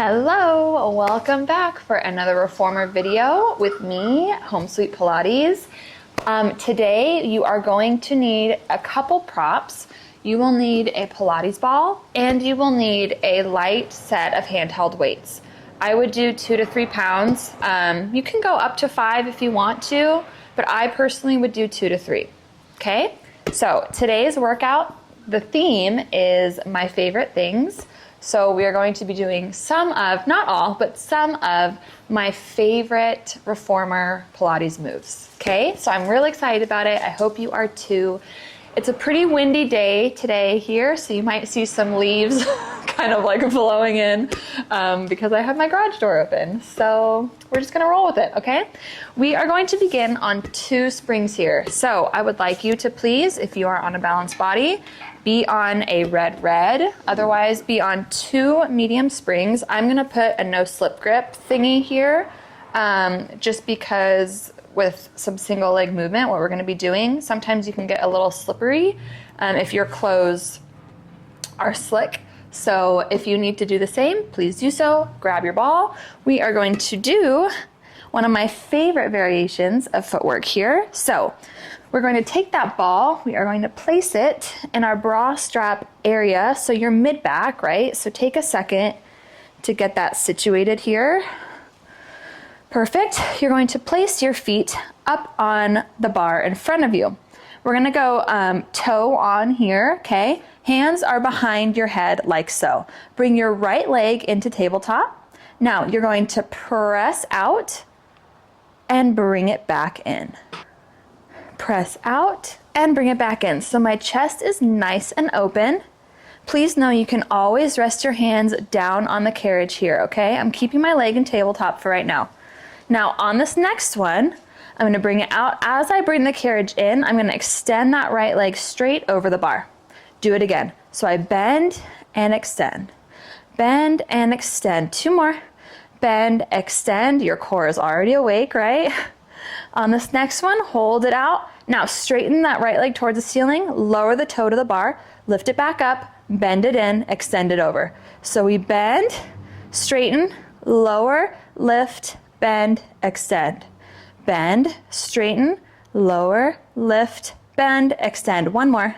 Hello, welcome back for another reformer video with me, Home Sweet Pilates. Today you are going to need a couple props. You will need a Pilates ball and you will need a light set of handheld weights. I would do 2 to 3 pounds. You can go up to 5 if you want to, but I personally would do 2 to 3. Okay, so today's workout, the theme is my favorite things. So we are going to be doing some of, not all, but some of my favorite reformer Pilates moves. Okay, so I'm really excited about it. I hope you are too. It's a pretty windy day today here, so you might see some leaves kind of like blowing in because I have my garage door open. So we're just gonna roll with it, okay? We are going to begin on 2 springs here. So I would like you to please, if you are on a balanced body, be on a red, otherwise be on 2 medium springs. I'm gonna put a no slip grip thingy here just because with some single leg movement, what we're gonna be doing, sometimes you can get a little slippery if your clothes are slick. So if you need to do the same, please do so. Grab your ball. We are going to do one of my favorite variations of footwork here. So we're going to take that ball, we are going to place it in our bra strap area, so your mid back, right? So take a second to get that situated here. Perfect. You're going to place your feet up on the bar in front of you. We're gonna go toe on here, okay? Hands are behind your head like so. Bring your right leg into tabletop. Now you're going to press out and bring it back in. Press out and bring it back in. So my chest is nice and open. Please know you can always rest your hands down on the carriage here, okay? I'm keeping my leg in tabletop for right now. Now on this next one, I'm gonna bring it out. As I bring the carriage in, I'm gonna extend that right leg straight over the bar. Do it again. So I bend and extend. Bend and extend. 2 more. Bend, extend. Your core is already awake, right? On this next one, hold it out. Now straighten that right leg towards the ceiling, lower the toe to the bar, lift it back up, bend it in, extend it over. So we bend, straighten, lower, lift, bend, extend. Bend, straighten, lower, lift, bend, extend. 1 more.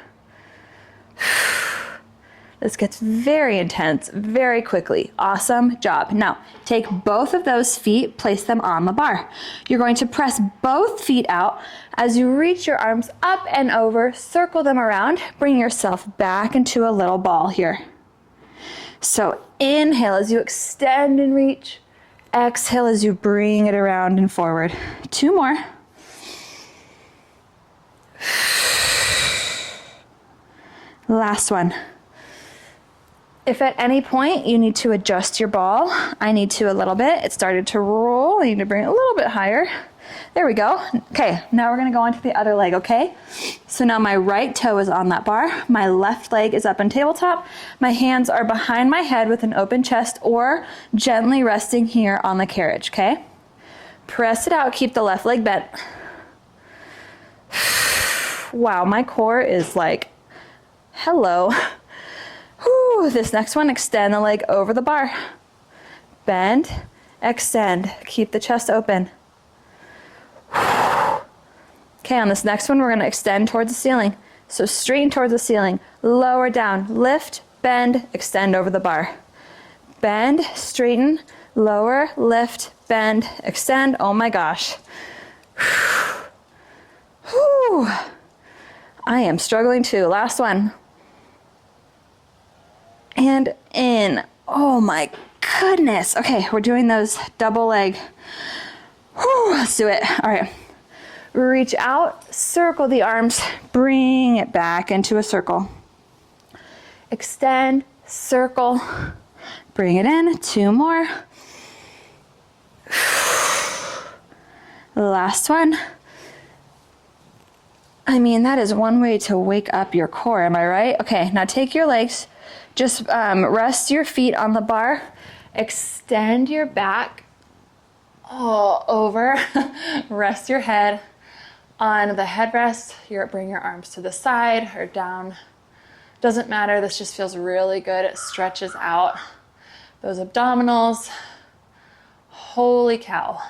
This gets very intense very quickly. Awesome job. Now, take both of those feet, place them on the bar. You're going to press both feet out as you reach your arms up and over, circle them around, bring yourself back into a little ball here. So inhale as you extend and reach. Exhale as you bring it around and forward. 2 more. Last one. If at any point you need to adjust your ball, I need to a little bit. It started to roll. I need to bring it a little bit higher. There we go. Okay, now we're gonna go on to the other leg, okay? So now my right toe is on that bar. My left leg is up on tabletop. My hands are behind my head with an open chest or gently resting here on the carriage, okay? Press it out, keep the left leg bent. Wow, my core is like, hello. Whew. This next one, extend the leg over the bar. Bend, extend, keep the chest open. Okay, on this next one, we're gonna extend towards the ceiling. So straighten towards the ceiling, lower down, lift, bend, extend over the bar. Bend, straighten, lower, lift, bend, extend. Oh my gosh. Whew. I am struggling too. Last one. And in. Oh my goodness. Okay, we're doing those double leg. Whew, let's do it. All right. Reach out, circle the arms, bring it back into a circle. Extend, circle, bring it in. 2 more. Last one. I mean, that is one way to wake up your core, am I right? Okay, now take your legs, just rest your feet on the bar, extend your back all over, rest your head on the headrest. Bring your arms to the side or down. Doesn't matter, this just feels really good. It stretches out those abdominals. Holy cow.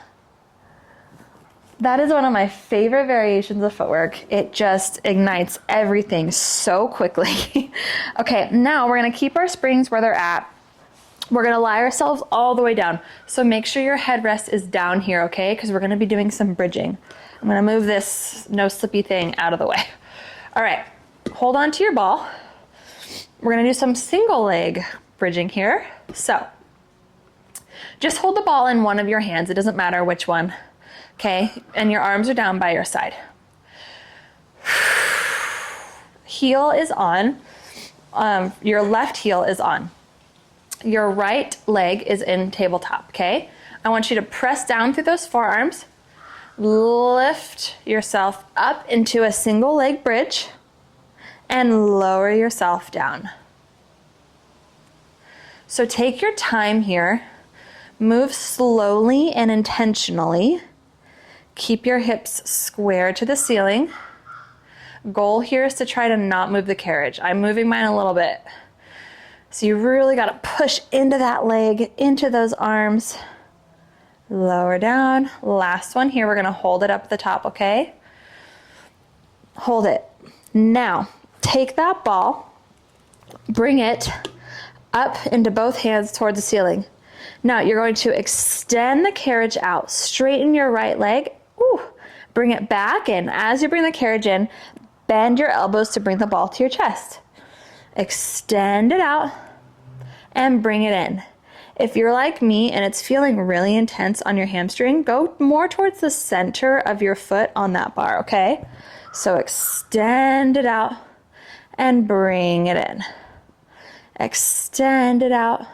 That is one of my favorite variations of footwork. It just ignites everything so quickly. Okay, now we're gonna keep our springs where they're at. We're gonna lie ourselves all the way down. So make sure your headrest is down here, okay? Because we're gonna be doing some bridging. I'm gonna move this no slippy thing out of the way. All right, hold on to your ball. We're gonna do some single leg bridging here. So just hold the ball in one of your hands. It doesn't matter which one. Okay, and your arms are down by your side. Heel is on, your left heel is on. Your right leg is in tabletop, okay? I want you to press down through those forearms, lift yourself up into a single leg bridge, and lower yourself down. So take your time here, move slowly and intentionally. Keep your hips square to the ceiling. Goal here is to try to not move the carriage. I'm moving mine a little bit. So you really got to push into that leg, into those arms. Lower down. Last one here. We're going to hold it up at the top, okay? Hold it. Now, take that ball, bring it up into both hands towards the ceiling. Now you're going to extend the carriage out, straighten your right leg. Ooh, bring it back in. As you bring the carriage in, bend your elbows to bring the ball to your chest. Extend it out and bring it in. If you're like me and it's feeling really intense on your hamstring, go more towards the center of your foot on that bar, okay? So extend it out and bring it in. Extend it out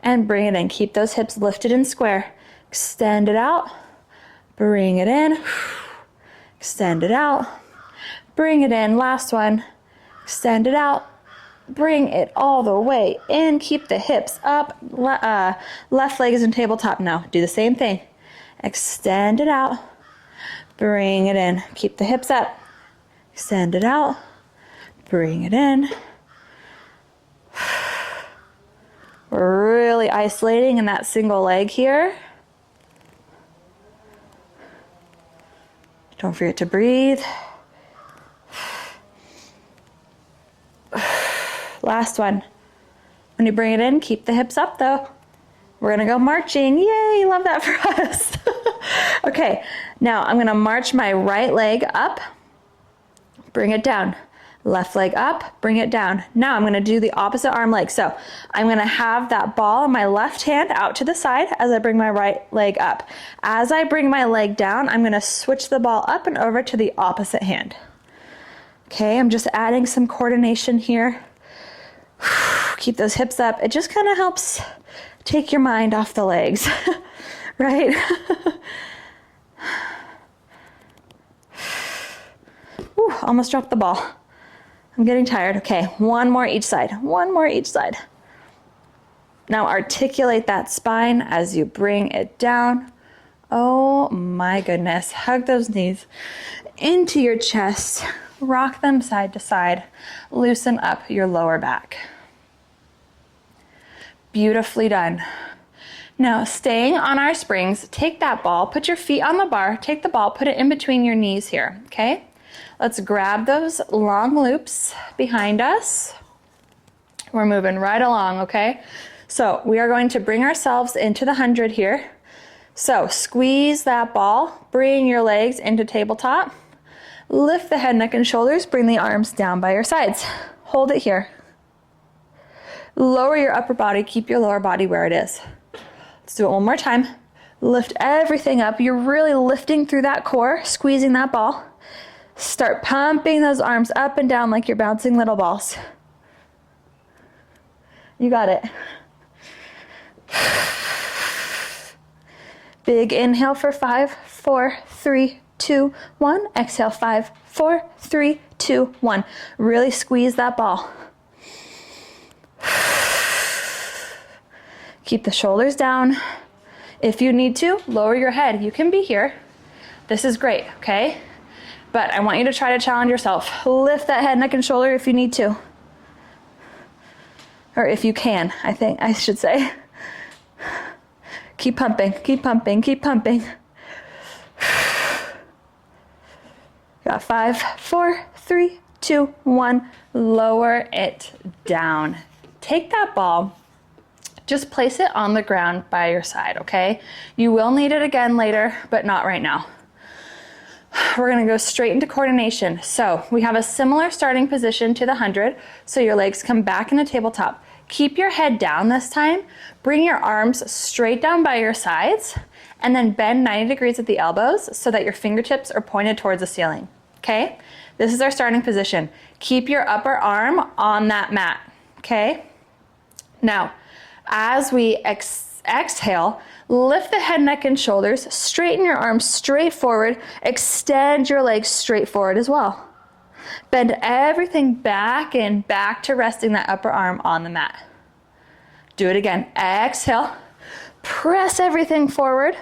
and bring it in. Keep those hips lifted and square. Extend it out. Bring it in. Extend it out. Bring it in. Last one. Extend it out. Bring it all the way in. Keep the hips up. Left leg is in tabletop now. Do the same thing. Extend it out. Bring it in. Keep the hips up. Extend it out. Bring it in. We're really isolating in that single leg here. Don't forget to breathe. Last one. When you bring it in, keep the hips up though. We're gonna go marching. Yay, love that for us. Okay, now I'm gonna march my right leg up, bring it down. Left leg up, bring it down. Now I'm gonna do the opposite arm leg. So I'm gonna have that ball in my left hand out to the side as I bring my right leg up. As I bring my leg down, I'm gonna switch the ball up and over to the opposite hand. Okay, I'm just adding some coordination here. Keep those hips up. It just kind of helps take your mind off the legs, right? Ooh, almost dropped the ball. I'm getting tired. Okay, one more each side. One more each side. Now articulate that spine as you bring it down. Oh my goodness. Hug those knees into your chest. Rock them side to side. Loosen up your lower back. Beautifully done. Now staying on our springs, take that ball, put your feet on the bar, take the ball, put it in between your knees here, okay? Let's grab those long loops behind us. We're moving right along, okay? So we are going to bring ourselves into the 100 here. So squeeze that ball, bring your legs into tabletop, lift the head, neck, and shoulders, bring the arms down by your sides. Hold it here. Lower your upper body, keep your lower body where it is. Let's do it one more time. Lift everything up. You're really lifting through that core, squeezing that ball. Start pumping those arms up and down like you're bouncing little balls. You got it. Big inhale for 5, 4, 3, 2, 1. Exhale, 5, 4, 3, 2, 1. Really squeeze that ball. Keep the shoulders down. If you need to, lower your head. You can be here. This is great, okay? But I want you to try to challenge yourself. Lift that head, neck, and shoulder if you need to. Or if you can, I think I should say. Keep pumping, keep pumping, keep pumping. Got 5, 4, 3, 2, 1. Lower it down. Take that ball, just place it on the ground by your side, okay? You will need it again later, but not right now. We're gonna go straight into coordination. So we have a similar starting position to the 100. So your legs come back in a tabletop. Keep your head down this time. Bring your arms straight down by your sides and then bend 90 degrees at the elbows so that your fingertips are pointed towards the ceiling, okay? This is our starting position. Keep your upper arm on that mat, okay? Now, as we exhale, lift the head, neck, and shoulders, straighten your arms straight forward, extend your legs straight forward as well. Bend everything back and back to resting that upper arm on the mat. Do it again. Exhale, press everything forward.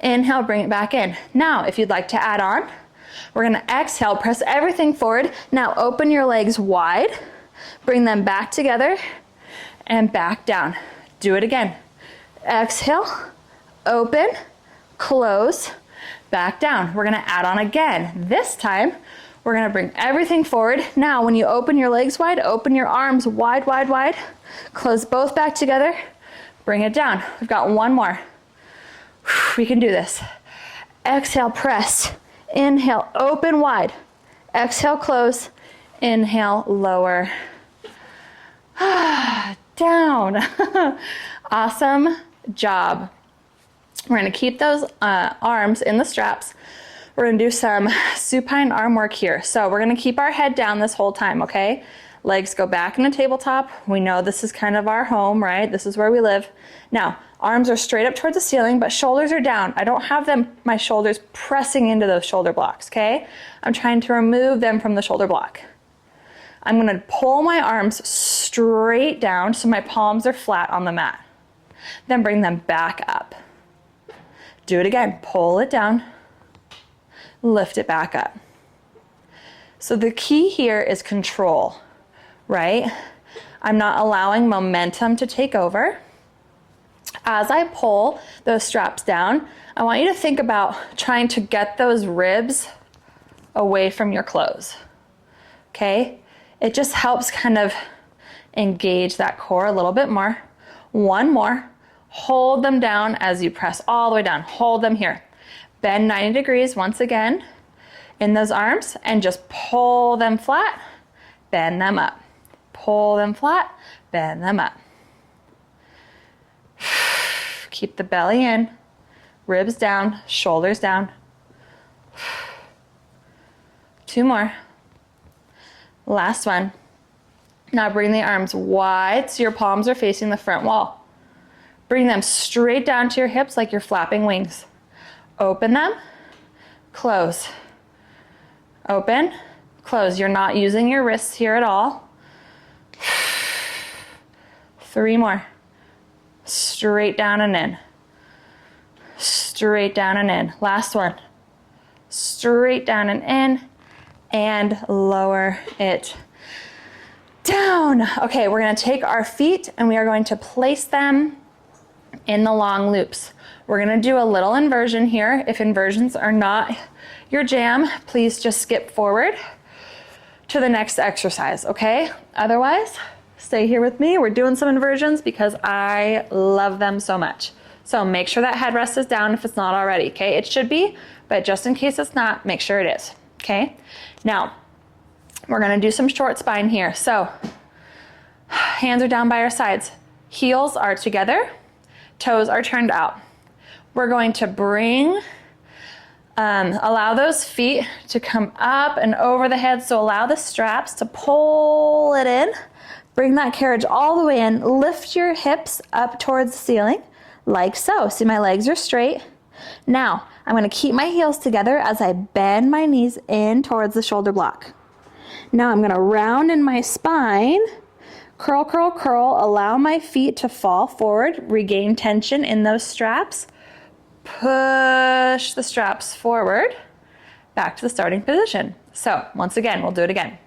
Inhale, bring it back in. Now, if you'd like to add on, we're gonna exhale, press everything forward. Now open your legs wide, bring them back together and back down. Do it again. Exhale, open, close, back down. We're gonna add on again. This time, we're gonna bring everything forward. Now, when you open your legs wide, open your arms wide, wide, wide. Close both back together, bring it down. We've got one more. We can do this. Exhale, press. Inhale, open wide. Exhale, close. Inhale, lower. Down. Awesome job. We're gonna keep those arms in the straps. We're gonna do some supine arm work here. So we're gonna keep our head down this whole time, okay? Legs go back in the tabletop. We know this is kind of our home, right? This is where we live. Now, arms are straight up towards the ceiling, but shoulders are down. I don't have my shoulders pressing into those shoulder blocks, okay? I'm trying to remove them from the shoulder block. I'm gonna pull my arms straight down so my palms are flat on the mat. Then bring them back up. Do it again. Pull it down, lift it back up. So the key here is control, right? I'm not allowing momentum to take over. As I pull those straps down, I want you to think about trying to get those ribs away from your clothes, okay? It just helps kind of engage that core a little bit more. One more. Hold them down as you press all the way down. Hold them here. Bend 90 degrees once again in those arms and just pull them flat, bend them up. Pull them flat, bend them up. Keep the belly in, ribs down, shoulders down. 2 more. Last one. Now bring the arms wide so your palms are facing the front wall. Bring them straight down to your hips like you're flapping wings. Open them, close. Open, close. You're not using your wrists here at all. 3 more. Straight down and in. Straight down and in. Last one. Straight down and in. And lower it down. Okay, we're gonna take our feet and we are going to place them in the long loops. We're gonna do a little inversion here. If inversions are not your jam, please just skip forward to the next exercise, okay? Otherwise, stay here with me. We're doing some inversions because I love them so much. So make sure that headrest is down if it's not already, okay? It should be, but just in case it's not, make sure it is, okay? Now, we're gonna do some short spine here. So, hands are down by our sides. Heels are together, toes are turned out. We're going to allow those feet to come up and over the head. So allow the straps to pull it in. Bring that carriage all the way in. Lift your hips up towards the ceiling, like so. See, my legs are straight. Now, I'm gonna keep my heels together as I bend my knees in towards the shoulder block. Now I'm gonna round in my spine, curl, curl, curl, allow my feet to fall forward, regain tension in those straps, push the straps forward, back to the starting position. So once again, we'll do it again.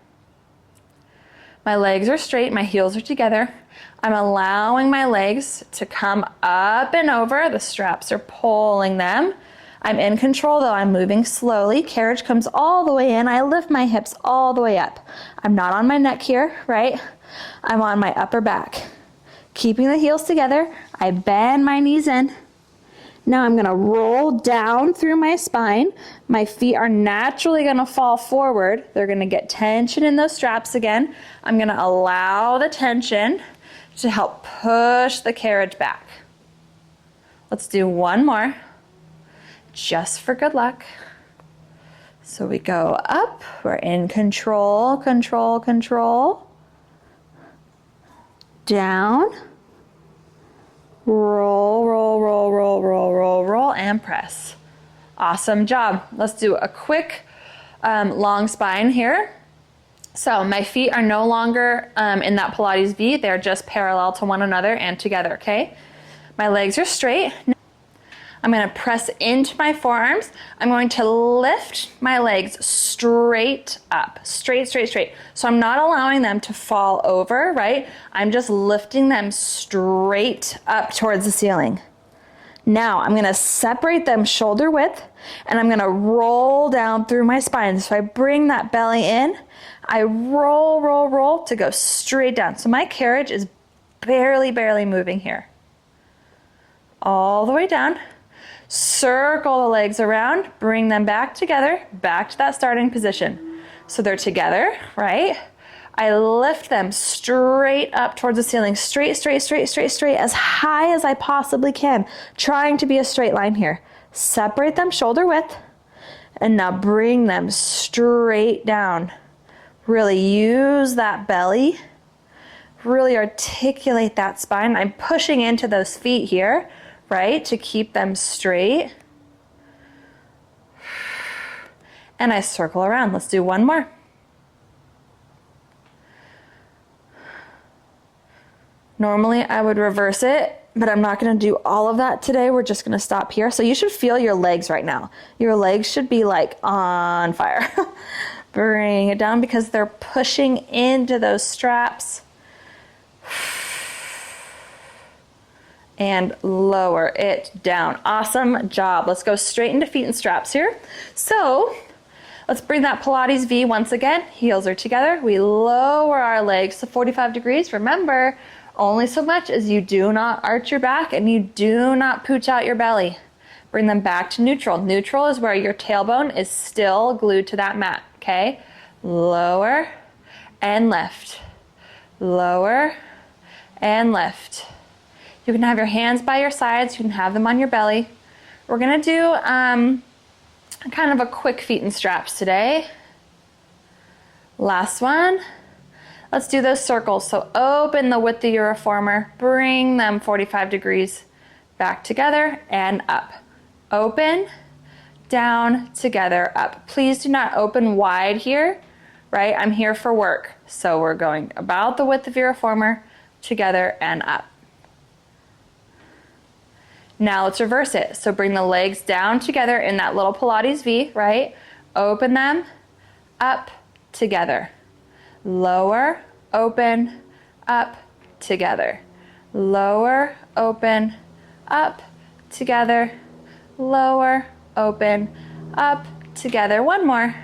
My legs are straight, my heels are together. I'm allowing my legs to come up and over. The straps are pulling them. I'm in control though, I'm moving slowly. Carriage comes all the way in. I lift my hips all the way up. I'm not on my neck here, right? I'm on my upper back. Keeping the heels together, I bend my knees in. Now I'm gonna roll down through my spine. My feet are naturally gonna fall forward. They're gonna get tension in those straps again. I'm gonna allow the tension to help push the carriage back. Let's do one more, just for good luck. So we go up, we're in control, control, control. Down. Roll, roll, roll, roll, roll, roll, roll, and press. Awesome job. Let's do a quick long spine here. So my feet are no longer in that Pilates V. They're just parallel to one another and together, okay? My legs are straight. I'm gonna press into my forearms. I'm going to lift my legs straight up, straight, straight, straight. So I'm not allowing them to fall over, right? I'm just lifting them straight up towards the ceiling. Now I'm gonna separate them shoulder width and I'm gonna roll down through my spine. So I bring that belly in, I roll, roll, roll to go straight down. So my carriage is barely, barely moving here. All the way down. Circle the legs around, bring them back together, back to that starting position. So they're together, right? I lift them straight up towards the ceiling, straight, straight, straight, straight, straight, as high as I possibly can, trying to be a straight line here. Separate them shoulder width, and now bring them straight down. Really use that belly, really articulate that spine. I'm pushing into those feet here, right, to keep them straight. And I circle around. Let's do one more. Normally I would reverse it, but I'm not gonna do all of that today. We're just gonna stop here. So you should feel your legs right now. Your legs should be like on fire. Bring it down because they're pushing into those straps. And lower it down. Awesome job. Let's go straight into feet and straps here. So let's bring that Pilates V once again. Heels are together. We lower our legs to 45 degrees. Remember, only so much as you do not arch your back and you do not pooch out your belly. Bring them back to neutral. Neutral is where your tailbone is still glued to that mat, okay? Lower and lift. Lower and lift. You can have your hands by your sides. You can have them on your belly. We're gonna do kind of a quick feet and straps today. Last one. Let's do those circles. So open the width of your reformer. Bring them 45 degrees back together and up. Open, down, together, up. Please do not open wide here, right? I'm here for work. So we're going about the width of your reformer, together and up. Now let's reverse it. So bring the legs down together in that little Pilates V, right? Open them, up, together. Lower, open, up, together. Lower, open, up, together. Lower, open, up, together. One more.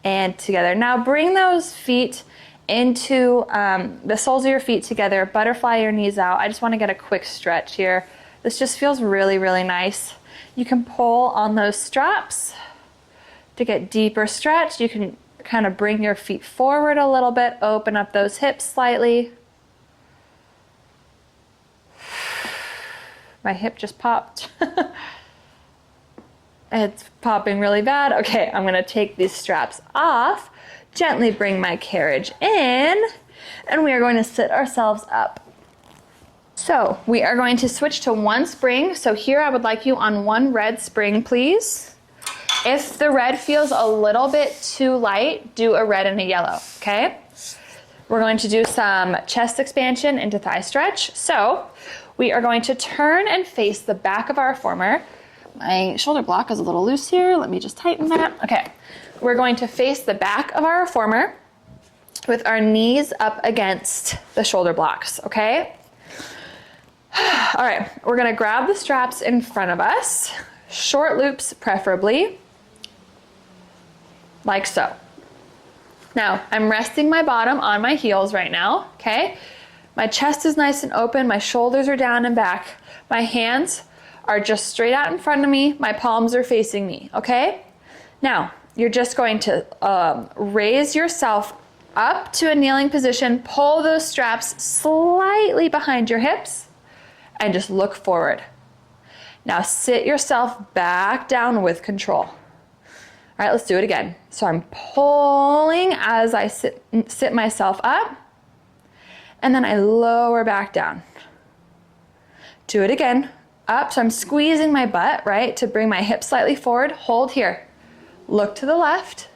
And together. Now bring those feet into the soles of your feet together, butterfly your knees out. I just want to get a quick stretch here. This just feels really, really nice. You can pull on those straps to get deeper stretch. You can kind of bring your feet forward a little bit, open up those hips slightly. My hip just popped. It's popping really bad. Okay, I'm gonna take these straps off. Gently bring my carriage in, and we are going to sit ourselves up. So we are going to switch to one spring. So here I would like you on one red spring, please. If the red feels a little bit too light, do a red and a yellow, okay? We're going to do some chest expansion into thigh stretch. So we are going to turn and face the back of our reformer. My shoulder block is a little loose here. Let me just tighten that. Okay. We're going to face the back of our reformer. with our knees up against the shoulder blocks, okay? All right, we're gonna grab the straps in front of us, short loops preferably, like so. Now, I'm resting my bottom on my heels right now, okay? My chest is nice and open, my shoulders are down and back, my hands are just straight out in front of me, my palms are facing me, okay? Now, you're just going to raise yourself up to a kneeling position, pull those straps slightly behind your hips, and just look forward. Now sit yourself back down with control. All right, let's do it again. So I'm pulling as I sit myself up, and then I lower back down. Do it again. Up, so I'm squeezing my butt, right, to bring my hips slightly forward. Hold here. Look to the left,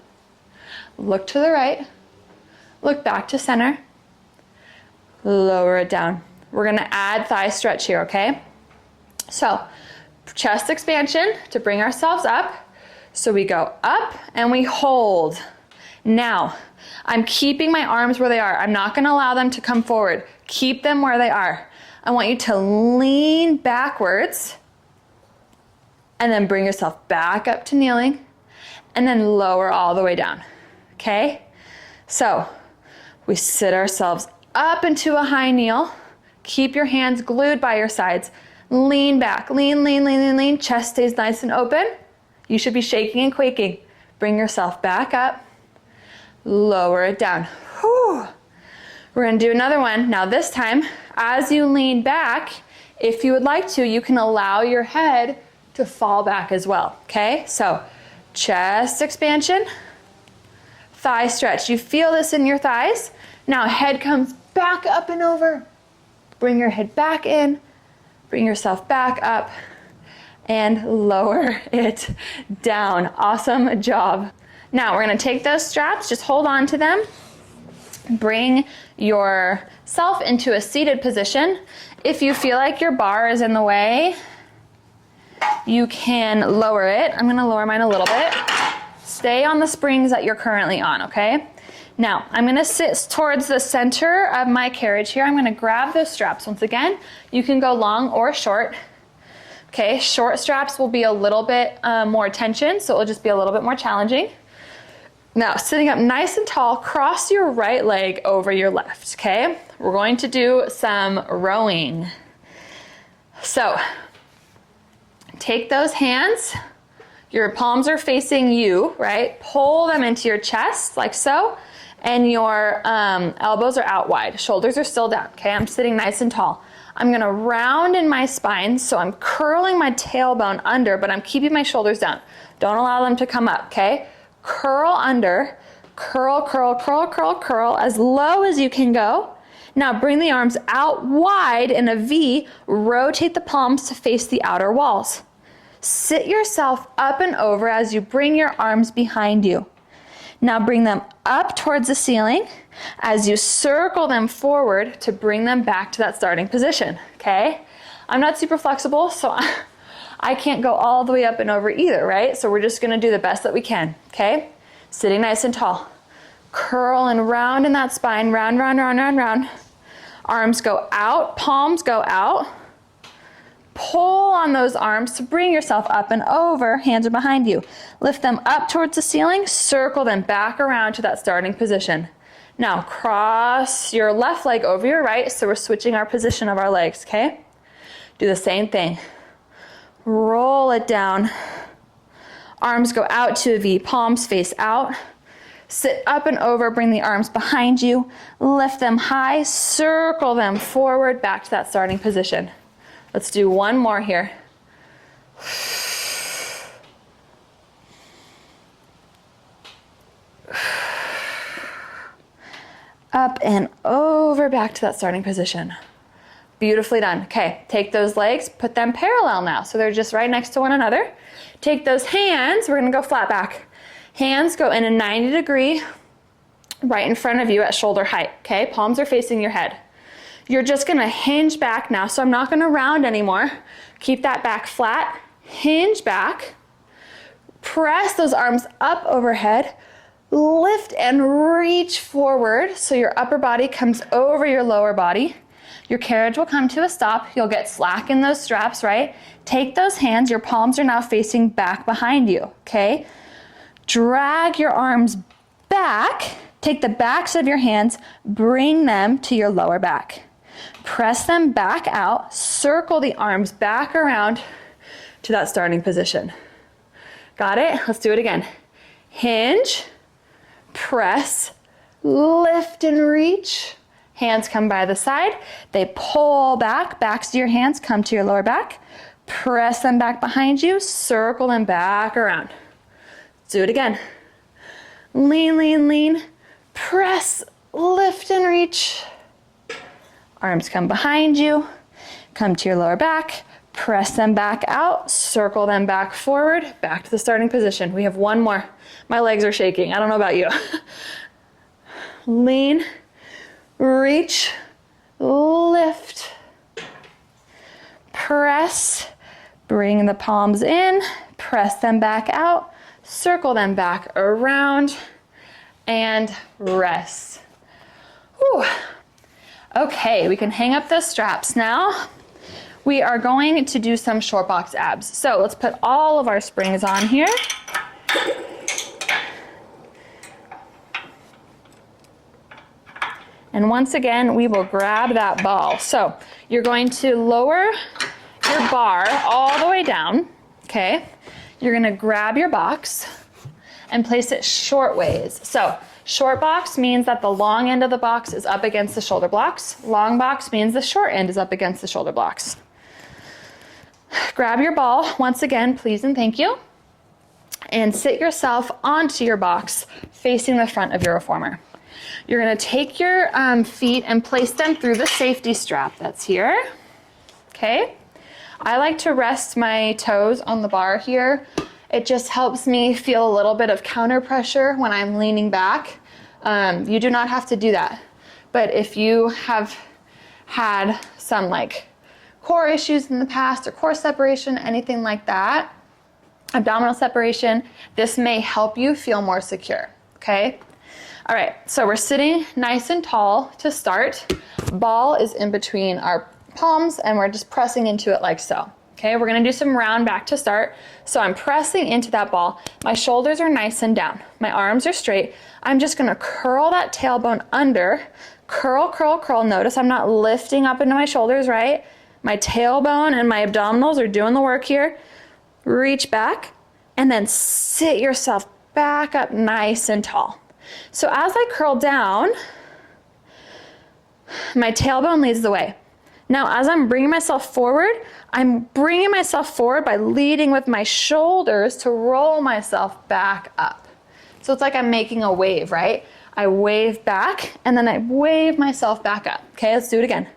look to the right, look back to center, lower it down. We're gonna add thigh stretch here, okay? So, chest expansion to bring ourselves up. So we go up and we hold. Now, I'm keeping my arms where they are. I'm not gonna allow them to come forward. Keep them where they are. I want you to lean backwards and then bring yourself back up to kneeling and then lower all the way down, okay? So we sit ourselves up into a high kneel. Keep your hands glued by your sides. Lean back, lean, lean, lean, lean, lean. Chest stays nice and open. You should be shaking and quaking. Bring yourself back up, lower it down. Whew. We're gonna do another one. Now this time, as you lean back, if you would like to, you can allow your head to fall back as well, okay? So chest expansion, thigh stretch. You feel this in your thighs. Now head comes back up and over. Bring your head back in, bring yourself back up, and lower it down. Awesome job. Now we're gonna take those straps, just hold on to them. Bring yourself into a seated position. If you feel like your bar is in the way, you can lower it. I'm gonna lower mine a little bit. Stay on the springs that you're currently on, okay? Now, I'm gonna sit towards the center of my carriage here. I'm gonna grab those straps. Once again, you can go long or short. Okay, short straps will be a little bit more tension, so it'll just be a little bit more challenging. Now, sitting up nice and tall, cross your right leg over your left, okay? We're going to do some rowing. So, take those hands, your palms are facing you, right? Pull them into your chest, like so, and your elbows are out wide. Shoulders are still down, okay? I'm sitting nice and tall. I'm gonna round in my spine, so I'm curling my tailbone under, but I'm keeping my shoulders down. Don't allow them to come up, okay? Curl under, curl, curl, curl, curl, curl, as low as you can go. Now bring the arms out wide in a V, rotate the palms to face the outer walls. Sit yourself up and over as you bring your arms behind you. Now bring them up towards the ceiling as you circle them forward to bring them back to that starting position, okay? I'm not super flexible, so I can't go all the way up and over either, right? So we're just gonna do the best that we can, okay? Sitting nice and tall. Curl and round in that spine, round, round, round, round, round. Arms go out, palms go out. Pull on those arms to bring yourself up and over, hands are behind you. Lift them up towards the ceiling, circle them back around to that starting position. Now cross your left leg over your right, so we're switching our position of our legs, okay? Do the same thing. Roll it down. Arms go out to a V, palms face out. Sit up and over, bring the arms behind you. Lift them high, circle them forward, back to that starting position. Let's do one more here. Up and over, back to that starting position. Beautifully done. Okay, take those legs, put them parallel now, so they're just right next to one another. Take those hands, we're gonna go flat back. Hands go in a 90-degree right in front of you at shoulder height, okay? Palms are facing your head. You're just gonna hinge back now, so I'm not gonna round anymore. Keep that back flat, hinge back, press those arms up overhead, Lift and reach forward so your upper body comes over your lower body. Your carriage will come to a stop. You'll get slack in those straps, right? Take those hands, your palms are now facing back behind you, okay? Drag your arms back. Take the backs of your hands, bring them to your lower back. Press them back out, circle the arms back around to that starting position. Got it? Let's do it again. Hinge, press, lift and reach. Hands come by the side. They pull back, backs of your hands come to your lower back. Press them back behind you, circle them back around. Let's do it again. Lean, lean, lean. Press, lift and reach. Arms come behind you, come to your lower back, press them back out, circle them back forward, back to the starting position. We have one more. My legs are shaking. I don't know about you. Lean, reach, lift, press, bring the palms in, press them back out, circle them back around, and rest. Whew. Okay, we can hang up those straps now. We are going to do some short box abs. So let's put all of our springs on here. And once again, we will grab that ball. So you're going to lower your bar all the way down, okay? You're gonna grab your box and place it short ways. So short box means that the long end of the box is up against the shoulder blocks. Long box means the short end is up against the shoulder blocks. Grab your ball, once again, please and thank you, and sit yourself onto your box facing the front of your reformer. You're gonna take your feet and place them through the safety strap that's here, okay? I like to rest my toes on the bar here. It just helps me feel a little bit of counter pressure when I'm leaning back. You do not have to do that. But if you have had some like core issues in the past or core separation, anything like that, abdominal separation, this may help you feel more secure, okay? All right, so we're sitting nice and tall to start. Ball is in between our palms and we're just pressing into it like so. Okay, we're gonna do some round back to start. So I'm pressing into that ball. My shoulders are nice and down. My arms are straight. I'm just gonna curl that tailbone under. Curl, curl, curl. Notice I'm not lifting up into my shoulders, right? My tailbone and my abdominals are doing the work here. Reach back and then sit yourself back up nice and tall. So as I curl down, my tailbone leads the way. Now, as I'm bringing myself forward, I'm bringing myself forward by leading with my shoulders to roll myself back up. So it's like I'm making a wave, right? I wave back and then I wave myself back up. Okay, let's do it again.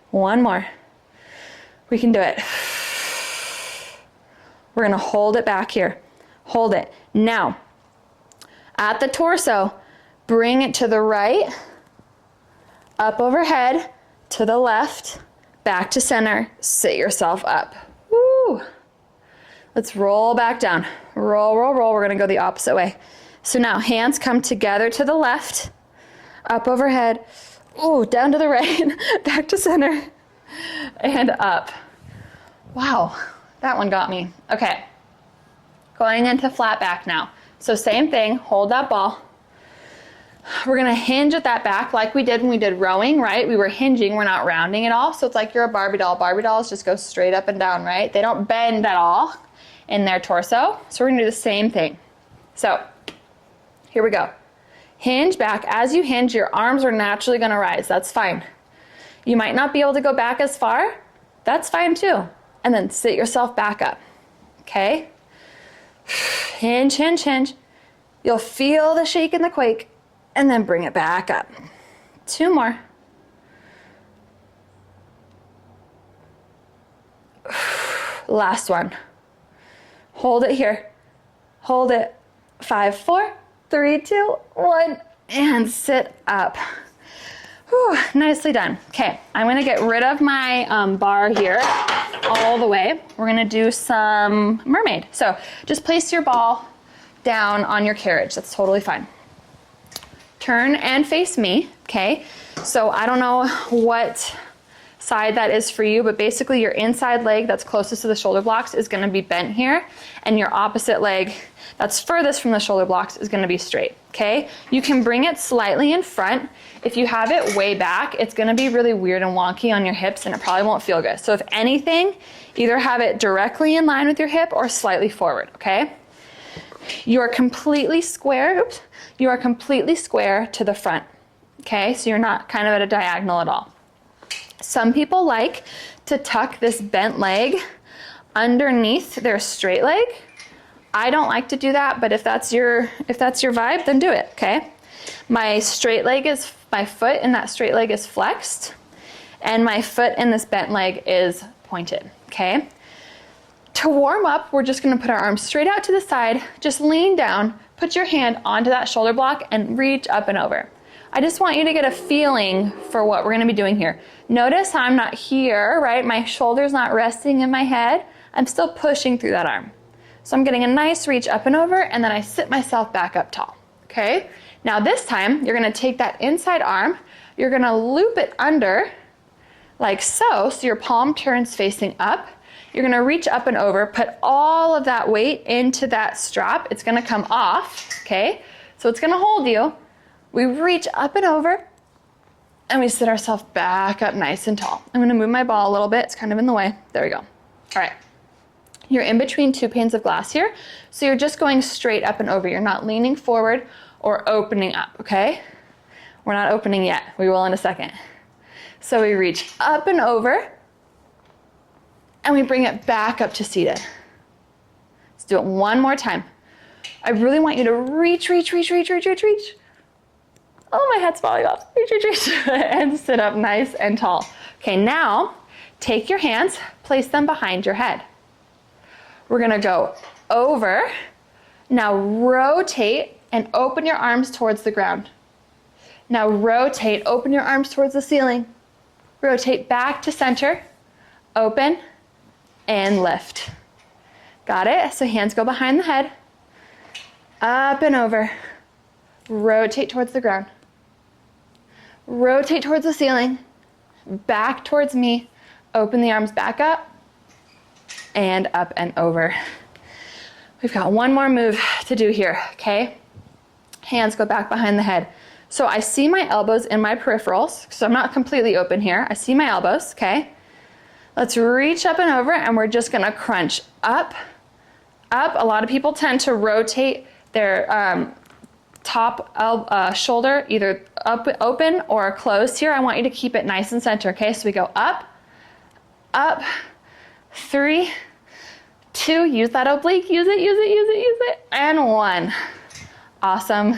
One more. We can do it. We're gonna hold it back here. Hold it. Now, at the torso, bring it to the right, up overhead, to the left, back to center, sit yourself up. Woo! Let's roll back down. Roll, roll, roll. We're gonna go the opposite way. So now hands come together to the left, up overhead, ooh, down to the right, back to center, and up. Wow. That one got me. Okay, going into flat back now. So same thing, hold that ball. We're gonna hinge at that back like we did when we did rowing, right? We were hinging, we're not rounding at all. So it's like you're a Barbie doll. Barbie dolls just go straight up and down, right? They don't bend at all in their torso. So we're gonna do the same thing. So here we go. Hinge back. As you hinge, your arms are naturally gonna rise. That's fine. You might not be able to go back as far. That's fine too. And then sit yourself back up, okay? Hinge, hinge, hinge. You'll feel the shake and the quake, and then bring it back up. Two more. Last one. Hold it here. Hold it. 5, 4, 3, 2, 1, and sit up. Whew, nicely done. Okay, I'm gonna get rid of my bar here all the way. We're gonna do some mermaid. So just place your ball down on your carriage. That's totally fine. Turn and face me, okay? So I don't know what side that is for you, but basically your inside leg that's closest to the shoulder blocks is gonna be bent here, and your opposite leg that's furthest from the shoulder blocks is gonna be straight, okay? You can bring it slightly in front. If you have it way back, it's gonna be really weird and wonky on your hips and it probably won't feel good. So if anything, either have it directly in line with your hip or slightly forward, okay? You are completely square, oops, you are completely square to the front, okay? So you're not kind of at a diagonal at all. Some people like to tuck this bent leg underneath their straight leg. I don't like to do that, but if that's your vibe, then do it, okay? My straight leg is, my foot in that straight leg is flexed, and my foot in this bent leg is pointed, okay? To warm up, we're just gonna put our arms straight out to the side, just lean down, put your hand onto that shoulder block and reach up and over. I just want you to get a feeling for what we're gonna be doing here. Notice how I'm not here, right? My shoulder's not resting in my head. I'm still pushing through that arm. So I'm getting a nice reach up and over, and then I sit myself back up tall, okay? Now this time, you're gonna take that inside arm, you're gonna loop it under, like so your palm turns facing up. You're gonna reach up and over, put all of that weight into that strap. It's gonna come off, okay? So it's gonna hold you. We reach up and over, and we sit ourselves back up nice and tall. I'm gonna move my ball a little bit. It's kind of in the way. There we go. All right. You're in between two panes of glass here, so you're just going straight up and over. You're not leaning forward or opening up, okay? We're not opening yet. We will in a second. So we reach up and over, and we bring it back up to seated. Let's do it one more time. I really want you to reach. Oh, my head's falling off. Reach, and sit up nice and tall. Okay, now take your hands, place them behind your head. We're gonna go over. Now rotate and open your arms towards the ground. Now rotate, open your arms towards the ceiling. Rotate back to center, open, and lift. Got it? So hands go behind the head, up and over. Rotate towards the ground. Rotate towards the ceiling, back towards me. Open the arms back up, and up and over. We've got one more move to do here, okay? Hands go back behind the head. So I see my elbows in my peripherals, so I'm not completely open here. I see my elbows, okay? Let's reach up and over, and we're just gonna crunch up, up. A lot of people tend to rotate their top shoulder either up, open or closed here. I want you to keep it nice and center, okay? So we go up, up, 3, 2, use that oblique, use it, and 1. Awesome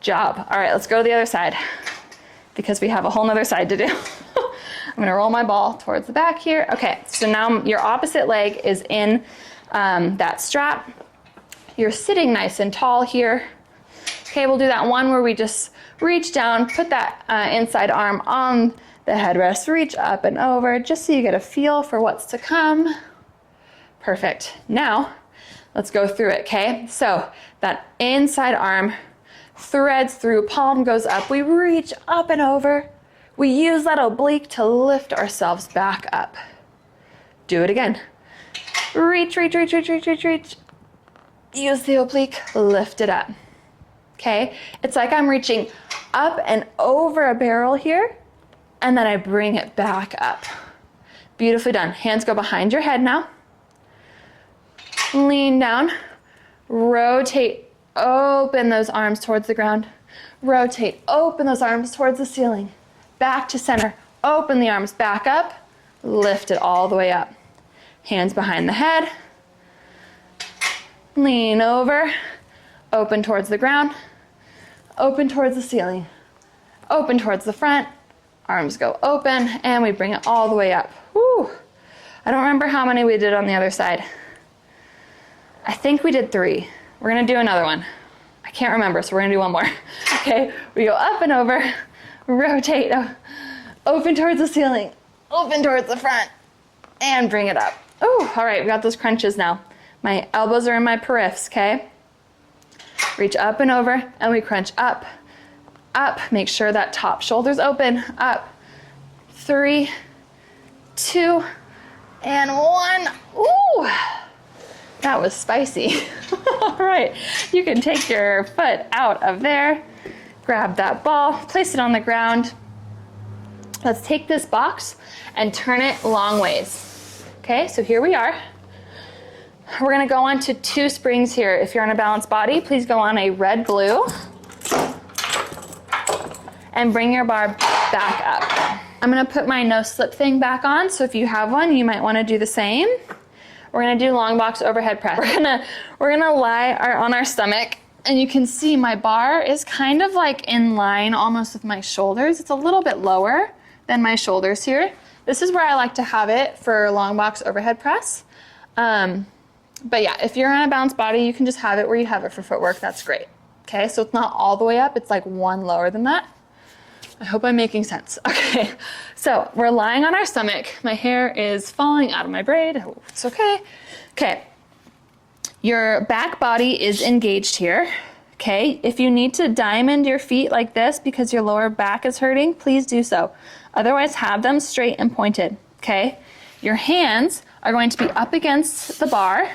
job. All right, let's go to the other side because we have a whole nother side to do. I'm gonna roll my ball towards the back here. Okay, so now your opposite leg is in that strap. You're sitting nice and tall here. Okay, we'll do that one where we just reach down, put that inside arm on the headrest, reach up and over, just so you get a feel for what's to come. Perfect. Now, let's go through it, okay? So that inside arm threads through, palm goes up, we reach up and over. We use that oblique to lift ourselves back up. Do it again. Reach. Use the oblique, lift it up. Okay? It's like I'm reaching up and over a barrel here, and then I bring it back up. Beautifully done. Hands go behind your head now. Lean down. Rotate, open those arms towards the ground. Rotate, open those arms towards the ceiling. Back to center. Open the arms back up. Lift it all the way up. Hands behind the head. Lean over. Open towards the ground. Open towards the ceiling. Open towards the front. Arms go open, and we bring it all the way up. Whew. I don't remember how many we did on the other side. I think we did 3. We're gonna do another one. I can't remember, so we're gonna do one more. Okay, we go up and over, rotate, open towards the ceiling, open towards the front, and bring it up. Oh, all right, we got those crunches now. My elbows are in my periffs, okay? Reach up and over, and we crunch up, up. Make sure that top shoulder's open, up. 3, 2, and 1. Ooh, that was spicy. All right, you can take your foot out of there, grab that ball, place it on the ground. Let's take this box and turn it long ways. Okay, so here we are. We're gonna go on to 2 springs here. If you're on a balanced body, please go on a red, blue, and bring your bar back up. I'm gonna put my no slip thing back on, so if you have one, you might wanna do the same. We're gonna do long box overhead press. We're gonna lie on our stomach, and you can see my bar is kind of like in line almost with my shoulders. It's a little bit lower than my shoulders here. This is where I like to have it for long box overhead press. But yeah, if you're on a balanced body, you can just have it where you have it for footwork. That's great. Okay, so it's not all the way up. It's like 1 lower than that. I hope I'm making sense. Okay, so we're lying on our stomach. My hair is falling out of my braid. Oh, it's okay. Okay, your back body is engaged here. Okay, if you need to diamond your feet like this because your lower back is hurting, please do so. Otherwise, have them straight and pointed. Okay, your hands are going to be up against the bar,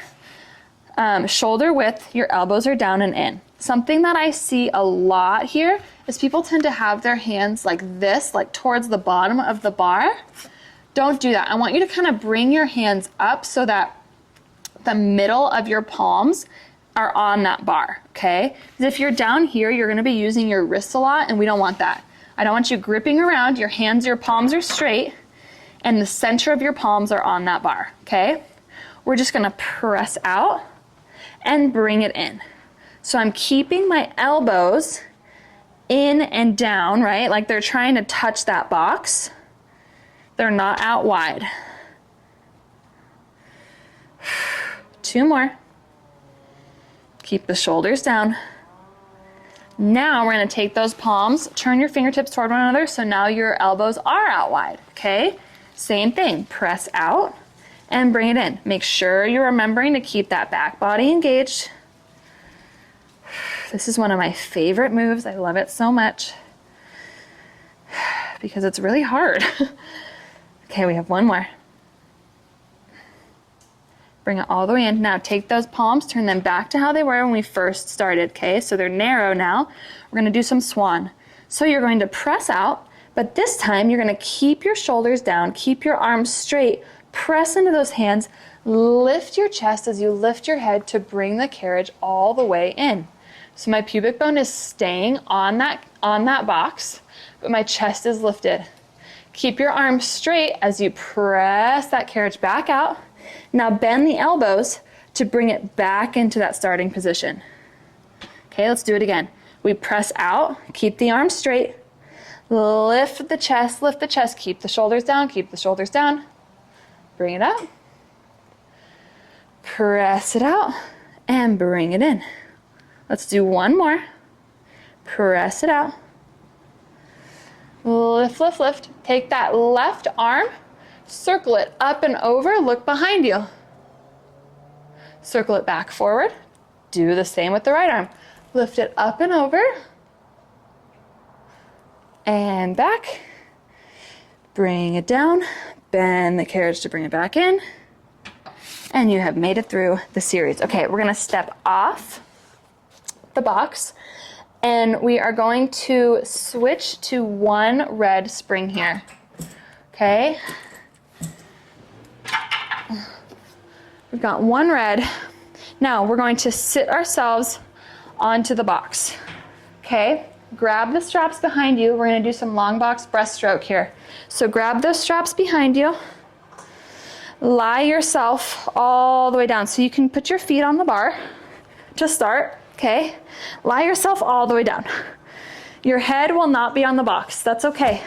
shoulder width. Your elbows are down and in. Something that I see a lot here is people tend to have their hands like this, like towards the bottom of the bar. Don't do that. I want you to kind of bring your hands up so that the middle of your palms are on that bar, okay? Because if you're down here, you're gonna be using your wrists a lot, and we don't want that. I don't want you gripping around. Your hands, your palms are straight, and the center of your palms are on that bar, okay? We're just gonna press out and bring it in. So I'm keeping my elbows in and down, right? Like they're trying to touch that box. They're not out wide. 2 more. Keep the shoulders down. Now we're gonna take those palms, turn your fingertips toward one another, so now your elbows are out wide, okay? Same thing, press out and bring it in. Make sure you're remembering to keep that back body engaged. This is one of my favorite moves. I love it so much because it's really hard. Okay, we have 1 more. Bring it all the way in. Now take those palms, turn them back to how they were when we first started, okay? So they're narrow now. We're gonna do some swan. So you're going to press out, but this time you're gonna keep your shoulders down, keep your arms straight, press into those hands, lift your chest as you lift your head to bring the carriage all the way in. So my pubic bone is staying on that box, but my chest is lifted. Keep your arms straight as you press that carriage back out. Now bend the elbows to bring it back into that starting position. Okay, let's do it again. We press out, keep the arms straight, lift the chest, keep the shoulders down, bring it up, press it out, and bring it in. Let's do 1 more. Press it out. Lift, lift, lift. Take that left arm, circle it up and over, look behind you. Circle it back forward. Do the same with the right arm. Lift it up and over. And back. Bring it down. Bend the carriage to bring it back in. And you have made it through the series. Okay, we're gonna step off the box, and we are going to switch to 1 red spring here. Okay, we've got 1 red. Now we're going to sit ourselves onto the box. Okay, grab the straps behind you. We're going to do some long box breaststroke here. So grab those straps behind you, lie yourself all the way down so you can put your feet on the bar to start. Okay, lie yourself all the way down. Your head will not be on the box. That's okay.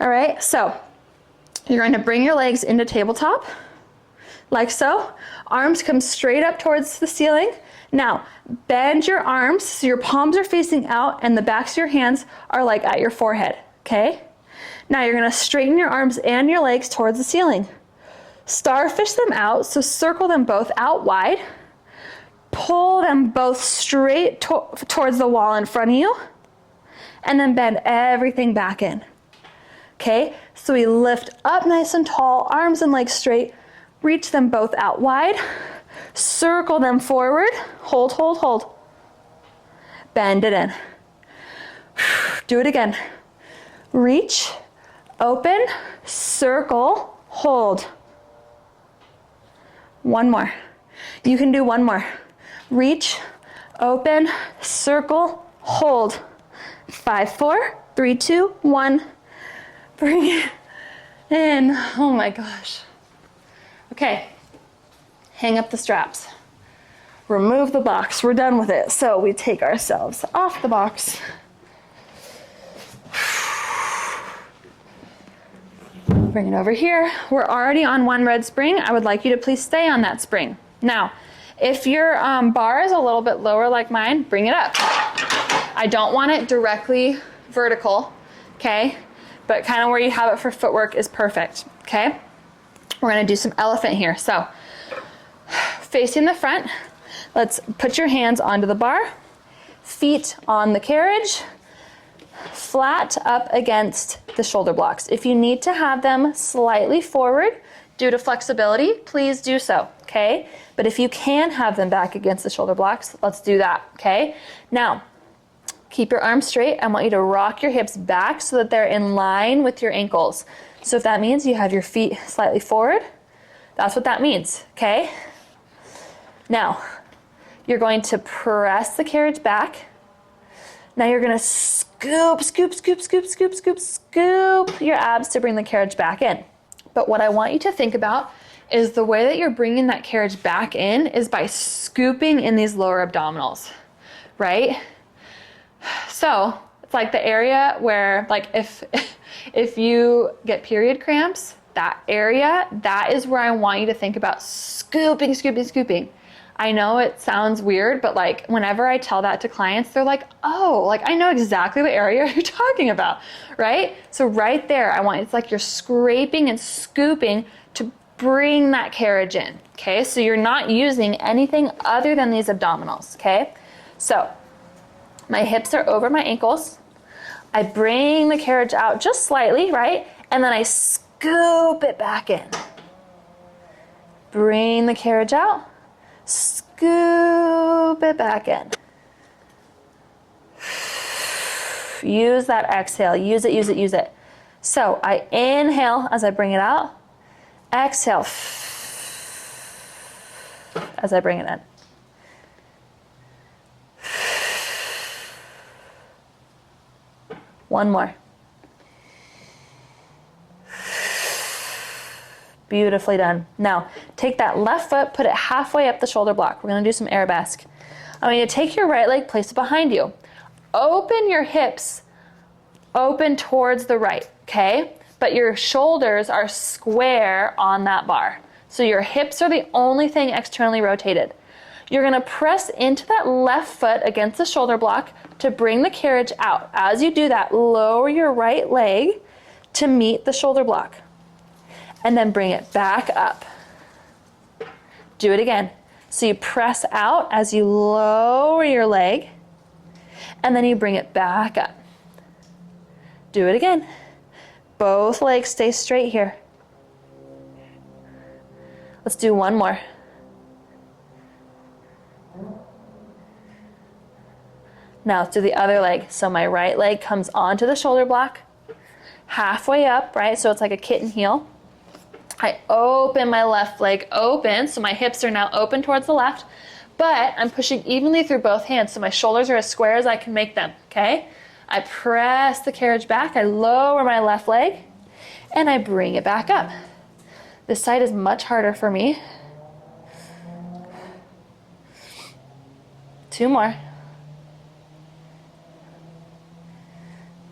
All right, so you're going to bring your legs into tabletop, like so. Arms come straight up towards the ceiling. Now, bend your arms so your palms are facing out and the backs of your hands are like at your forehead. okay? Now you're gonna straighten your arms and your legs towards the ceiling. Starfish them out, so circle them both out wide. Pull them both straight towards the wall in front of you, and then bend everything back in. Okay, so we lift up nice and tall, arms and legs straight, reach them both out wide, circle them forward, hold, hold, hold. Bend it in. Do it again. Reach, open, circle, hold. One more. You can do one more. Reach, open, circle, hold. 5, 4, 3, 2, 1. Bring it in. Oh my gosh. Okay. Hang up the straps. Remove the box. We're done with it. So we take ourselves off the box. Bring it over here. We're already on one red spring. I would like you to please stay on that spring. Now, if your bar is a little bit lower like mine, bring it up. I don't want it directly vertical, okay? But kind of where you have it for footwork is perfect, okay? We're gonna do some elephant here. So, facing the front, let's put your hands onto the bar, feet on the carriage, flat up against the shoulder blocks. If you need to have them slightly forward due to flexibility, please do so, okay? But if you can have them back against the shoulder blocks, let's do that, okay? Now, keep your arms straight. I want you to rock your hips back so that they're in line with your ankles. So if that means you have your feet slightly forward, that's what that means, okay? Now, you're going to press the carriage back. Now you're gonna scoop, scoop, scoop, scoop, scoop, scoop, scoop your abs to bring the carriage back in. But what I want you to think about is the way that you're bringing that carriage back in is by scooping in these lower abdominals, right? So it's like the area where, like, if you get period cramps, that area, that is where I want you to think about scooping, scooping, scooping. I know it sounds weird, but like whenever I tell that to clients, they're like, oh, like I know exactly what area you're talking about, right? So right there, it's like you're scraping and scooping to bring that carriage in, okay? So you're not using anything other than these abdominals, okay? So my hips are over my ankles. I bring the carriage out just slightly, right? And then I scoop it back in. Bring the carriage out. Scoop it back in. Use that exhale. Use it, use it, use it. So I inhale as I bring it out. Exhale as I bring it in. One more. Beautifully done. Now, take that left foot, put it halfway up the shoulder block. We're gonna do some arabesque. I want you to take your right leg, place it behind you. Open your hips, open towards the right, okay? But your shoulders are square on that bar. So your hips are the only thing externally rotated. You're gonna press into that left foot against the shoulder block to bring the carriage out. As you do that, lower your right leg to meet the shoulder block. And then bring it back up. Do it again. So you press out as you lower your leg, and then you bring it back up. Do it again. Both legs stay straight here. Let's do one more. Now let's do the other leg. So my right leg comes onto the shoulder block, halfway up, right? So it's like a kitten heel. I open my left leg open, so my hips are now open towards the left, but I'm pushing evenly through both hands, so my shoulders are as square as I can make them, okay? I press the carriage back, I lower my left leg, and I bring it back up. This side is much harder for me. 2 more.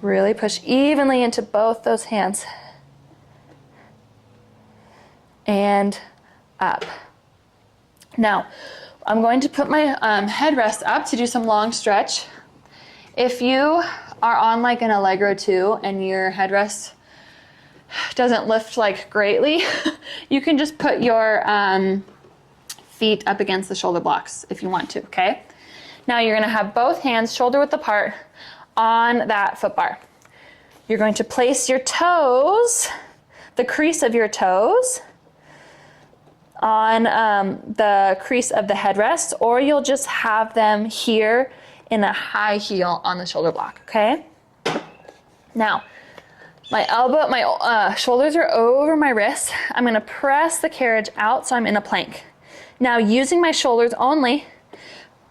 Really push evenly into both those hands. And up. Now, I'm going to put my headrest up to do some long stretch. If you are on like an Allegro 2 and your headrest doesn't lift like greatly, you can just put your feet up against the shoulder blocks if you want to, okay? Now you're gonna have both hands shoulder width apart on that foot bar. You're going to place your toes, the crease of your toes, on the crease of the headrest, or you'll just have them here in a high heel on the shoulder block, okay? Now, my shoulders are over my wrists. I'm gonna press the carriage out so I'm in a plank. Now, using my shoulders only,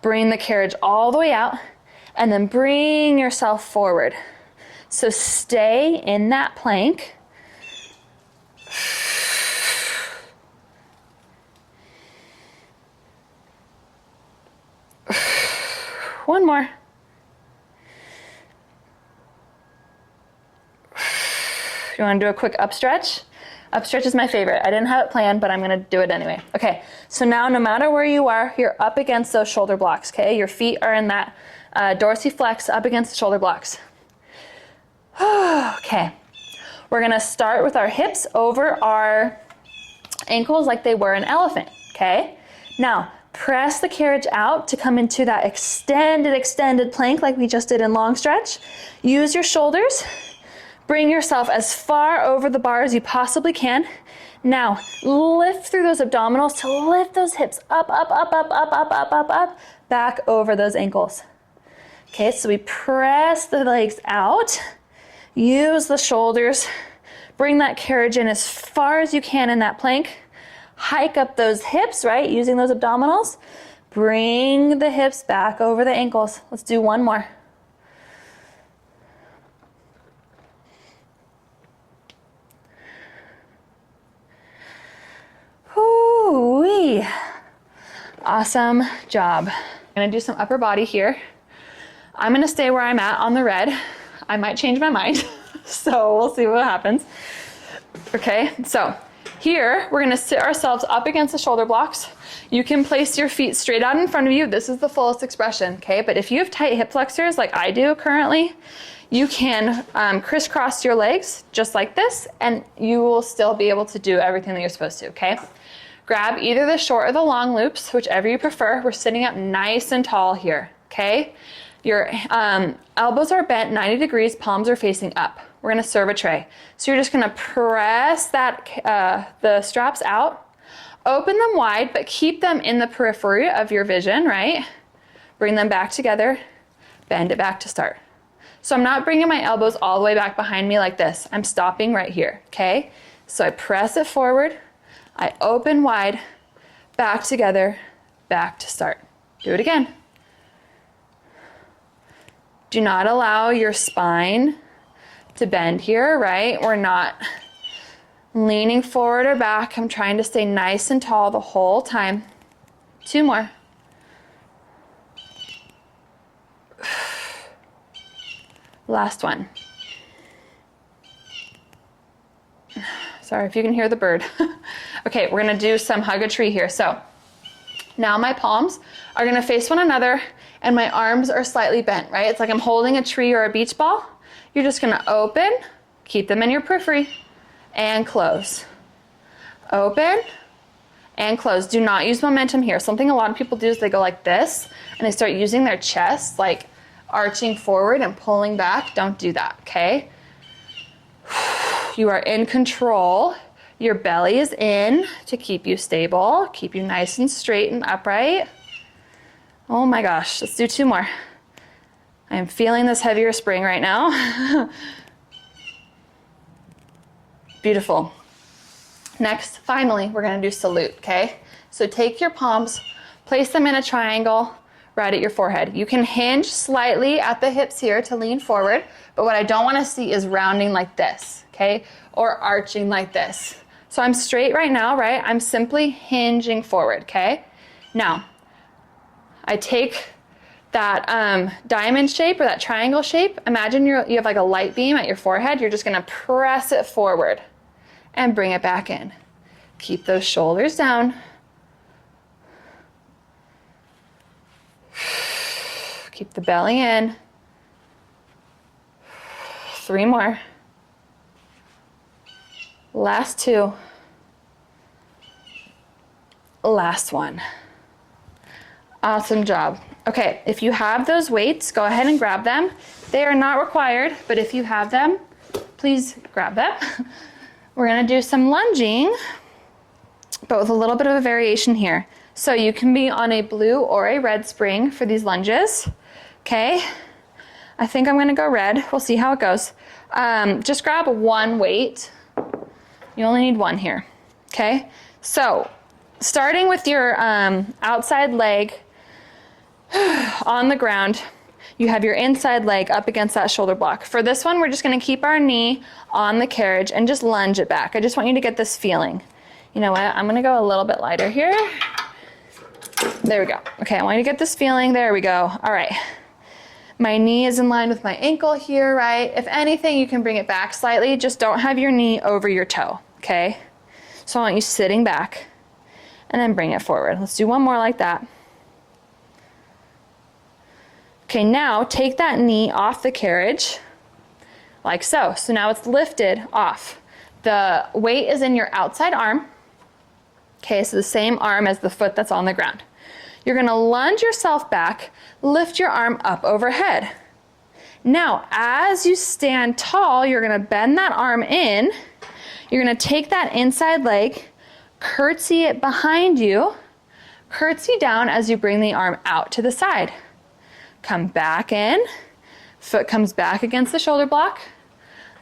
bring the carriage all the way out and then bring yourself forward. So stay in that plank. One more. You want to do a quick upstretch? Upstretch is my favorite. I didn't have it planned, but I'm going to do it anyway. Okay, so now no matter where you are, you're up against those shoulder blocks, okay? Your feet are in that dorsiflex up against the shoulder blocks. Okay, we're going to start with our hips over our ankles like they were an elephant, okay? Now, press the carriage out to come into that extended plank like we just did in long stretch. Use your shoulders. Bring yourself as far over the bar as you possibly can. Now, lift through those abdominals to lift those hips up, back over those ankles. Okay, so we press the legs out, use the shoulders, bring that carriage in as far as you can in that plank. Hike up those hips, right, using those abdominals. Bring the hips back over the ankles. Let's do one more. Woo-wee. Awesome job. I'm gonna do some upper body here. I'm gonna stay where I'm at on the red. I might change my mind, so we'll see what happens. Okay, so here we're gonna sit ourselves up against the shoulder blocks. You can place your feet straight out in front of you. This is the fullest expression, okay? But if you have tight hip flexors like I do currently, you can crisscross your legs just like this, and you will still be able to do everything that you're supposed to, okay? Grab either the short or the long loops, whichever you prefer. We're sitting up nice and tall here, okay? Your elbows are bent 90 degrees, palms are facing up. We're gonna serve a tray. So you're just gonna press that the straps out, open them wide, but keep them in the periphery of your vision, right? Bring them back together, bend it back to start. So I'm not bringing my elbows all the way back behind me like this. I'm stopping right here, okay? So I press it forward, I open wide, back together, back to start. Do it again. Do not allow your spine to bend here, right? We're not leaning forward or back. I'm trying to stay nice and tall the whole time. Two more. Last one. Sorry if you can hear the bird. Okay, we're gonna do some hug a tree here. So now my palms are gonna face one another and my arms are slightly bent, right? It's like I'm holding a tree or a beach ball. You're just gonna open, keep them in your periphery, and close. Open and close. Do not use momentum here. Something a lot of people do is they go like this and they start using their chest, like arching forward and pulling back. Don't do that, okay? You are in control. Your belly is in to keep you stable, keep you nice and straight and upright. Oh my gosh, let's do two more. I am feeling this heavier spring right now. Beautiful. Next, finally, we're gonna do salute, okay? So take your palms, place them in a triangle right at your forehead. You can hinge slightly at the hips here to lean forward, but what I don't wanna see is rounding like this, okay? Or arching like this. So I'm straight right now, right? I'm simply hinging forward, okay? Now, I take that diamond shape or that triangle shape. Imagine you have like a light beam at your forehead. You're just gonna press it forward and bring it back in. Keep those shoulders down. Keep the belly in. 3 more. Last 2. Last 1. Awesome job. Okay, if you have those weights, go ahead and grab them. They are not required, but if you have them, please grab them. We're gonna do some lunging, but with a little bit of a variation here. So you can be on a blue or a red spring for these lunges, okay? I think I'm gonna go red. We'll see how it goes. Just grab 1 weight. You only need 1 here, okay? So starting with your outside leg on the ground, you have your inside leg up against that shoulder block. For this one, we're just gonna keep our knee on the carriage and just lunge it back. I just want you to get this feeling. You know what, I'm gonna go a little bit lighter here. There we go. Okay, I want you to get this feeling. There we go. All right. My knee is in line with my ankle here, right? If anything, you can bring it back slightly. Just don't have your knee over your toe, okay? So I want you sitting back and then bring it forward. Let's do 1 more like that. Okay, now take that knee off the carriage like so. So now it's lifted off. The weight is in your outside arm. Okay, so the same arm as the foot that's on the ground. You're gonna lunge yourself back, lift your arm up overhead. Now, as you stand tall, you're gonna bend that arm in. You're gonna take that inside leg, curtsy it behind you, curtsy down as you bring the arm out to the side. Come back in, foot comes back against the shoulder block,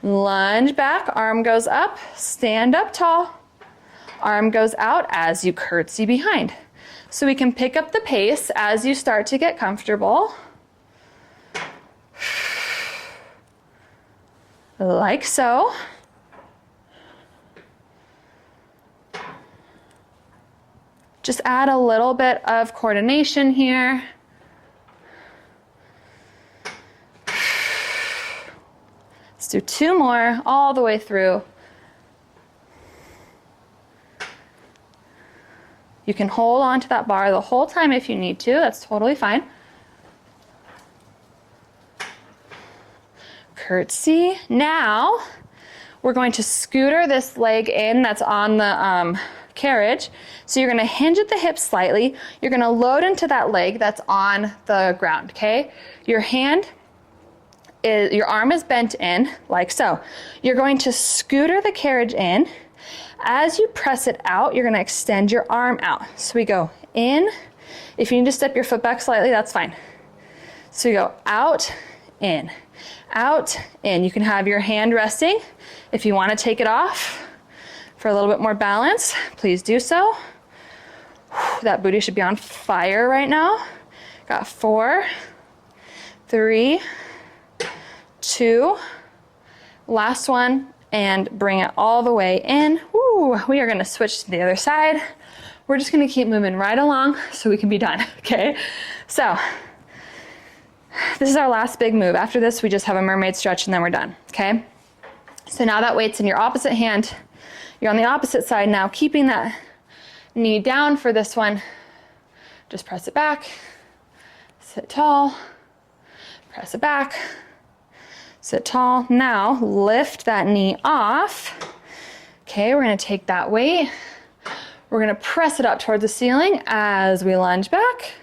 lunge back, arm goes up, stand up tall, arm goes out as you curtsy behind. So we can pick up the pace as you start to get comfortable. Like so. Just add a little bit of coordination here. Let's do 2 more all the way through. You can hold on to that bar the whole time if you need to. That's totally fine. Curtsy. Now, we're going to scooter this leg in that's on the carriage. So you're gonna hinge at the hips slightly. You're gonna load into that leg that's on the ground, okay? Your arm is bent in, like so. You're going to scooter the carriage in. As you press it out, you're gonna extend your arm out. So we go in. If you need to step your foot back slightly, that's fine. So we go out, in, out, in. You can have your hand resting. If you wanna take it off for a little bit more balance, please do so. That booty should be on fire right now. Got 4, 3, 2, last one, and bring it all the way in. Woo, we are gonna switch to the other side. We're just gonna keep moving right along so we can be done, okay? So, this is our last big move. After this, we just have a mermaid stretch and then we're done, okay? So now that weight's in your opposite hand. You're on the opposite side now, keeping that knee down for this one. Just press it back, sit tall, press it back, sit tall. Now lift that knee off. Okay, we're gonna take that weight. We're gonna press it up towards the ceiling as we lunge back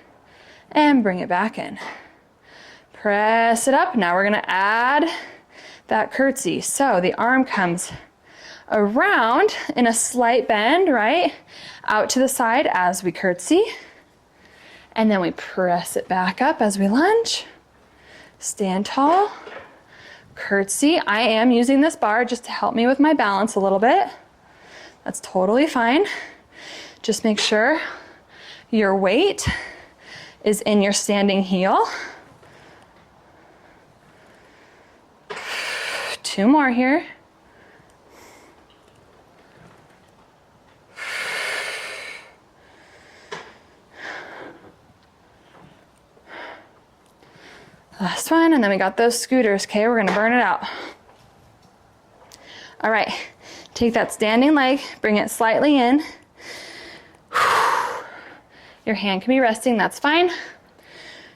and bring it back in. Press it up. Now we're gonna add that curtsy. So the arm comes around in a slight bend, right? Out to the side as we curtsy. And then we press it back up as we lunge. Stand tall. Curtsy. I am using this bar just to help me with my balance a little bit. That's totally fine. Just make sure your weight is in your standing heel. 2 more here. Last one, and then we got those scooters. Okay, we're gonna burn it out. All right, take that standing leg, bring it slightly in. Your hand can be resting, that's fine.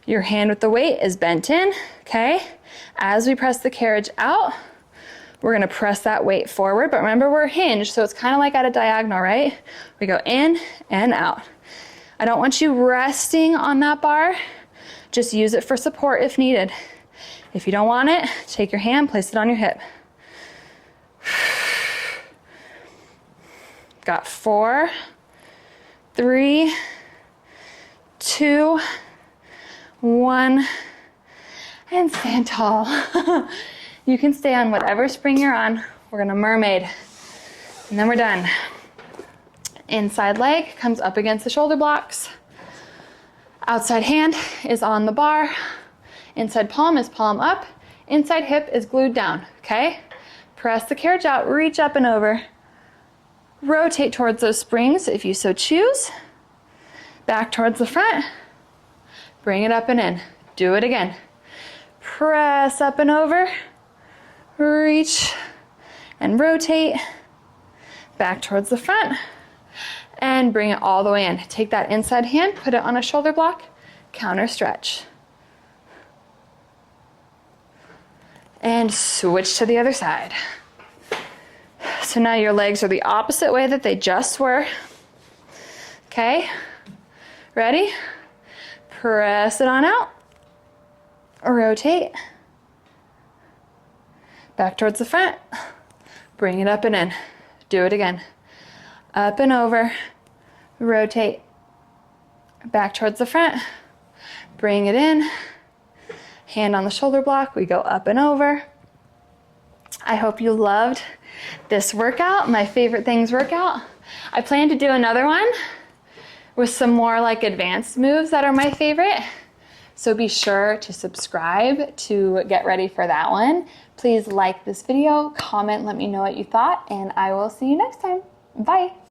Your hand with the weight is bent in, okay? As we press the carriage out, We're gonna press that weight forward, but remember we're hinged, so it's kind of like at a diagonal, right? We go in and out. I don't want you resting on that bar. Just use it for support if needed. If you don't want it, take your hand, place it on your hip. Got 4, 3, 2, 1, and stand tall. You can stay on whatever spring you're on. We're gonna mermaid, and then we're done. Inside leg comes up against the shoulder blocks. Outside hand is on the bar. Inside palm is palm up. Inside hip is glued down, okay? Press the carriage out, reach up and over. Rotate towards those springs if you so choose. Back towards the front. Bring it up and in. Do it again. Press up and over. Reach and rotate. Back towards the front. And bring it all the way in. Take that inside hand, put it on a shoulder block, counter stretch. And switch to the other side. So now your legs are the opposite way that they just were. Okay, ready? Press it on out. Rotate. Back towards the front. Bring it up and in. Do it again. Up and over. Rotate. Back towards the front. Bring it in. Hand on the shoulder block. We go up and over. I hope you loved this workout, my favorite things workout. I plan to do another one with some more like advanced moves that are my favorite. So be sure to subscribe to get ready for that one. Please like this video, comment, let me know what you thought, and I will see you next time. Bye.